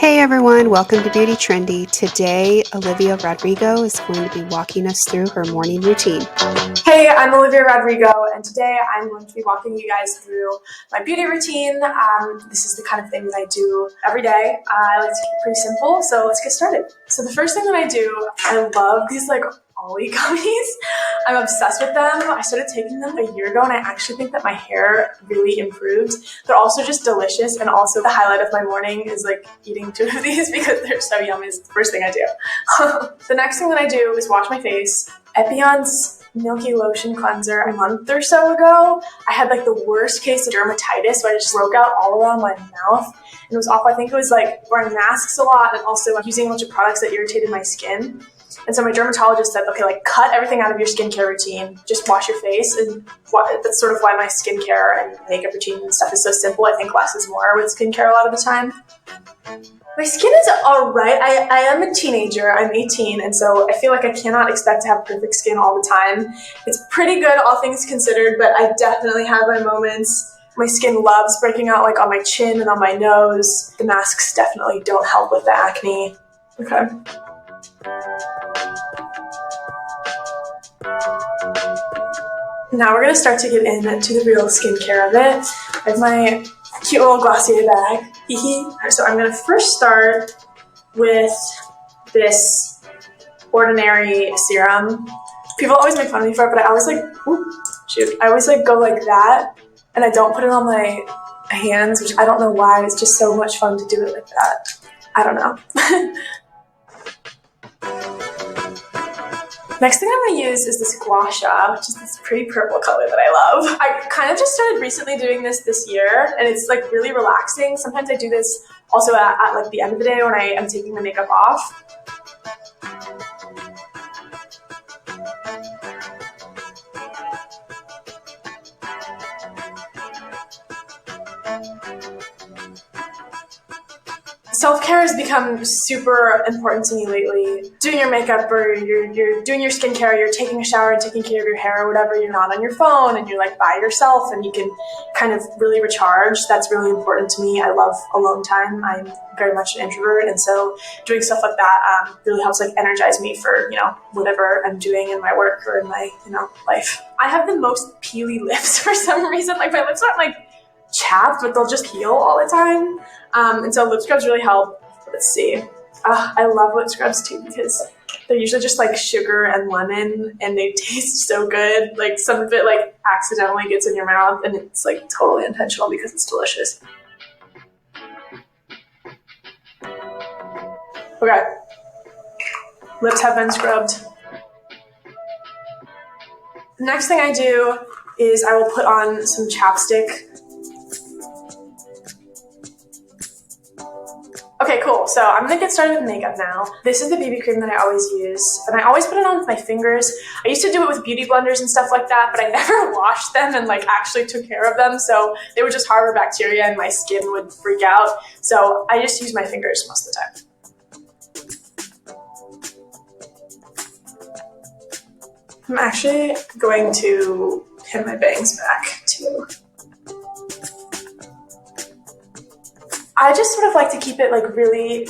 Hey everyone, welcome to Beauty Trendy. Today, Olivia Rodrigo is going to be walking us through her morning routine. Hey, I'm Olivia Rodrigo, and today I'm going to be walking you guys through my beauty routine. This is the kind of thing that I do every day. I like to keep it pretty simple, so let's get started. So the first thing that I do, I love these Ollie gummies. I'm obsessed with them. I started taking them a year ago, and I actually think that my hair really improved. They're also just delicious, and also the highlight of my morning is eating 2 of these because they're so yummy. It's the first thing I do. The next thing that I do is wash my face. Epion's Milky Lotion Cleanser a month or so ago. I had the worst case of dermatitis, so I just broke out all around my mouth. And it was awful. I think it was wearing masks a lot and also using a bunch of products that irritated my skin. And so my dermatologist said, okay, cut everything out of your skincare routine. Just wash your face. And that's sort of why my skincare and makeup routine and stuff is so simple. I think less is more with skincare a lot of the time. My skin is all right. I am a teenager. I'm 18, and so I feel like I cannot expect to have perfect skin all the time. It's pretty good, all things considered, but I definitely have my moments. My skin loves breaking out on my chin and on my nose. The masks definitely don't help with the acne. Okay. Now we're going to start to get into the real skincare of it. I have my cute little Glossier bag. So I'm going to first start with this Ordinary serum. People always make fun of me for it, but I always I always go like that, and I don't put it on my hands, which I don't know why. It's just so much fun to do it like that. I don't know. Next thing I'm going to use is this Gua Sha, which is this pretty purple color that I love. I kind of just started recently doing this year, and it's really relaxing. Sometimes I do this also at the end of the day when I am taking the makeup off. Self-care has become super important to me lately. Doing your makeup, or you're doing your skincare, you're taking a shower and taking care of your hair or whatever, you're not on your phone and you're by yourself and you can kind of really recharge. That's really important to me. I love alone time. I'm very much an introvert, and so doing stuff like that really helps energize me for whatever I'm doing in my work or in my life. I have the most peely lips for some reason. My lips aren't chapped, but they'll just heal all the time. And so lip scrubs really help. Let's see. I love lip scrubs too because they're usually just sugar and lemon, and they taste so good. Some of it accidentally gets in your mouth, and it's totally intentional because it's delicious. Okay. Lips have been scrubbed. The next thing I do is I will put on some chapstick. Okay, cool. So I'm going to get started with makeup now. This is the BB cream that I always use, and I always put it on with my fingers. I used to do it with beauty blenders and stuff like that, but I never washed them and actually took care of them, so they would just harbor bacteria and my skin would freak out. So I just use my fingers most of the time. I'm actually going to pin my bangs back too. I just sort of like to keep it really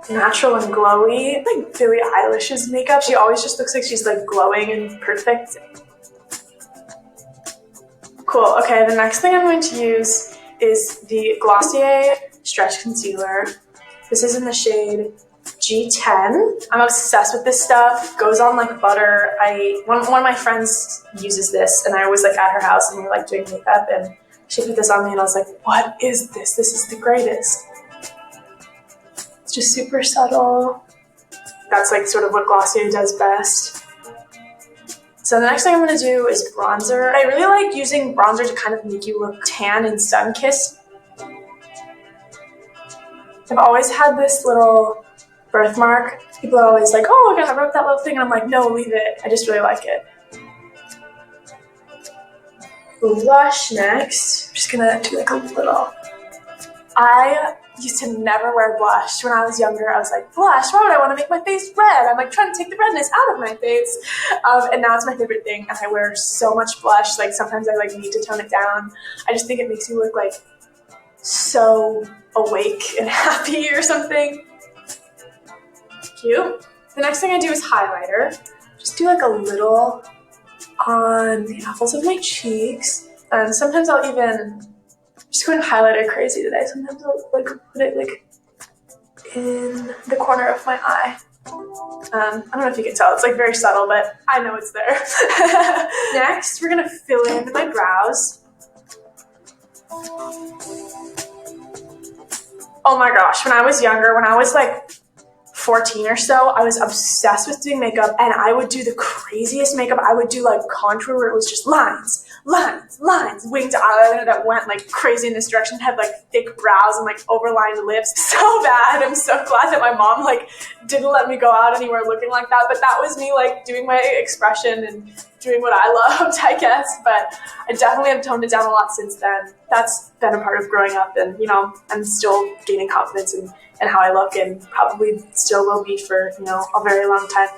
natural and glowy. Billie Eilish's makeup, she always just looks like she's glowing and perfect. Cool, okay, the next thing I'm going to use is the Glossier Stretch Concealer. This is in the shade G10. I'm obsessed with this stuff. Goes on like butter. One of my friends uses this, and I was at her house and we were doing makeup, and she put this on me and I was like, what is this? This is the greatest. It's just super subtle. That's sort of what Glossier does best. So the next thing I'm going to do is bronzer. I really like using bronzer to kind of make you look tan and sun-kissed. I've always had this little birthmark. People are always like, oh, I wrote that little thing. And I'm like, no, leave it. I just really like it. Blush next. I'm just gonna do a little. I used to never wear blush when I was younger. I was like, blush? Why would I want to make my face red? I'm trying to take the redness out of my face. And now it's my favorite thing, and I wear so much blush. Sometimes I need to tone it down. I just think it makes you look so awake and happy or something. Cute. The next thing I do is highlighter. Just do like a little on the apples of my cheeks. And sometimes I'll even just going highlighter crazy today. Sometimes I'll like put it like in the corner of my eye. I don't know if you can tell, it's like very subtle, but I know it's there. Next, we're gonna fill in my brows. Oh my gosh, when I was younger, when I was like 14 or so, I was obsessed with doing makeup, and I would do the craziest makeup. I would do like contour where it was just lines, winged eyeliner that went like crazy in this direction, had like thick brows and like overlined lips. So bad. I'm so glad that my mom like didn't let me go out anywhere looking like that, but that was me like doing my expression and doing what I loved, I guess. But I definitely have toned it down a lot since then. That's been a part of growing up, and you know, I'm still gaining confidence in how I look, and probably still will be for, you know, a very long time.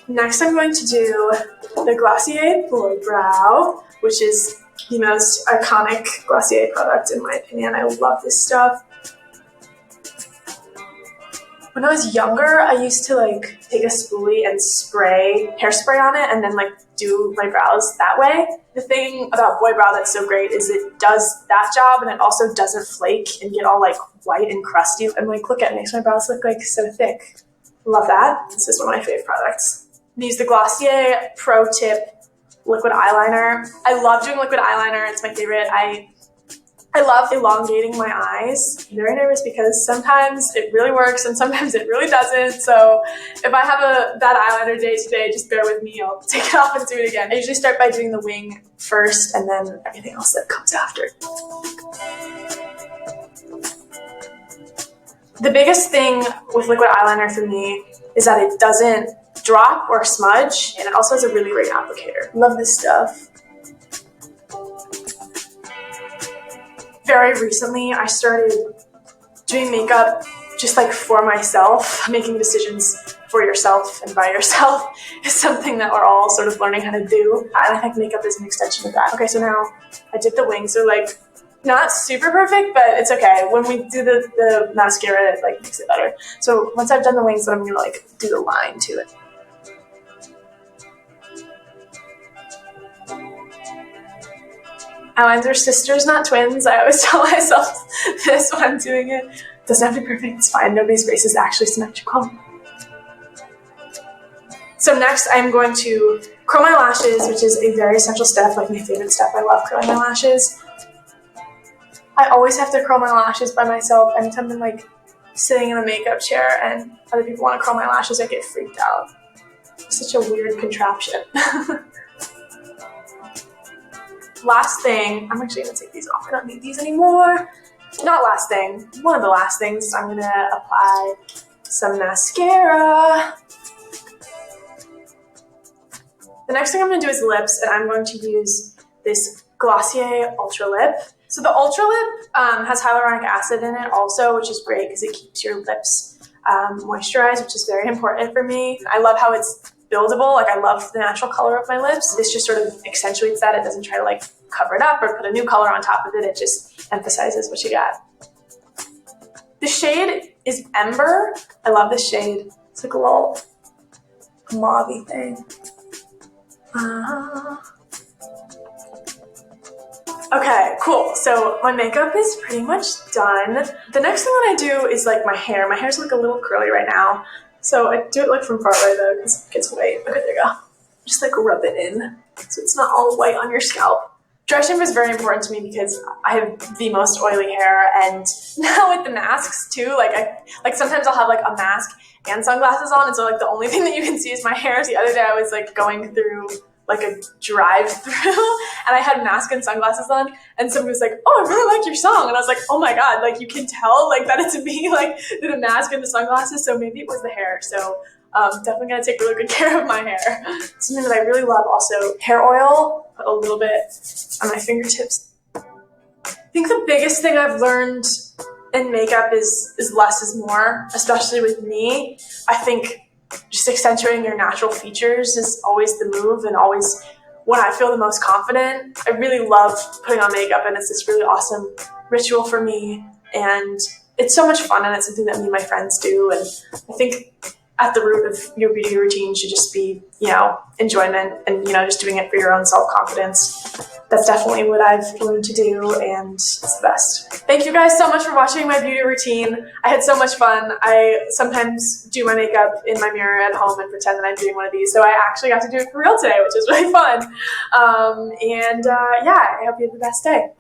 Next, I'm going to do the Glossier Boy Brow, which is the most iconic Glossier product in my opinion. I love this stuff. When I was younger, I used to like take a spoolie and spray hairspray on it and then like do my brows that way. The thing about Boy Brow that's so great is it does that job, and it also doesn't flake and get all like white and crusty. And like, look at it, makes my brows look like so thick. Love that. This is one of my favorite products. I use the Glossier Pro Tip liquid eyeliner. I love doing liquid eyeliner. It's my favorite. I love elongating my eyes. I'm very nervous because sometimes it really works and sometimes it really doesn't. So if I have a bad eyeliner day today, just bear with me. I'll take it off and do it again. I usually start by doing the wing first and then everything else that comes after. The biggest thing with liquid eyeliner for me is that it doesn't drop or smudge, and it also has a really great applicator. Love this stuff. Very recently, I started doing makeup just like for myself. Making decisions for yourself and by yourself is something that we're all sort of learning how to do. And I think makeup is an extension of that. Okay, so now I did the wings. They're like not super perfect, but it's okay. When we do the mascara, it like makes it better. So once I've done the wings, then I'm gonna like do the line to it. Eyelines are sisters, not twins. I always tell myself this when I'm doing it. It doesn't have to be perfect, it's fine. Nobody's face is actually symmetrical. So next I'm going to curl my lashes, which is a very essential step, like my favorite step. I love curling my lashes. I always have to curl my lashes by myself. Anytime I'm like sitting in a makeup chair and other people want to curl my lashes, I get freaked out. It's such a weird contraption. Last thing, I'm actually gonna take these off. I don't need these anymore. Not last thing, one of the last things, I'm gonna apply some mascara. The next thing I'm gonna do is lips, and I'm going to use this Glossier Ultra Lip. So the Ultra Lip has hyaluronic acid in it also, which is great because it keeps your lips moisturized, which is very important for me. I love how it's buildable. Like, I love the natural color of my lips. This just sort of accentuates that. It doesn't try to like cover it up or put a new color on top of it. It just emphasizes what you got. The shade is Ember. I love this shade. It's like a little mauve-y thing. Okay, cool. So my makeup is pretty much done. The next thing that I do is like my hair. My hair's like a little curly right now. So I do it like from far away though, because it gets white. Okay, there you go. Just like rub it in so it's not all white on your scalp. Dry shampoo is very important to me because I have the most oily hair, and now with the masks too, like sometimes I'll have like a mask and sunglasses on, and so like the only thing that you can see is my hair. The other day I was like going through like a drive-through and I had mask and sunglasses on, and somebody was like, "Oh, I really like your song," and I was like, "Oh my god, like you can tell like that it's me, like the mask and the sunglasses." So maybe it was the hair. So definitely gonna take really good care of my hair. Something that I really love also, hair oil. Put a little bit on my fingertips. I think the biggest thing I've learned in makeup is less is more, especially with me. I think just accentuating your natural features is always the move, and always when I feel the most confident. I really love putting on makeup, and it's this really awesome ritual for me, and it's so much fun, and it's something that me and my friends do. And I think at the root of your beauty routine should just be, enjoyment and, just doing it for your own self-confidence. That's definitely what I've learned to do, and it's the best. Thank you guys so much for watching my beauty routine. I had so much fun. I sometimes do my makeup in my mirror at home and pretend that I'm doing one of these, so I actually got to do it for real today, which is really fun. I hope you have the best day.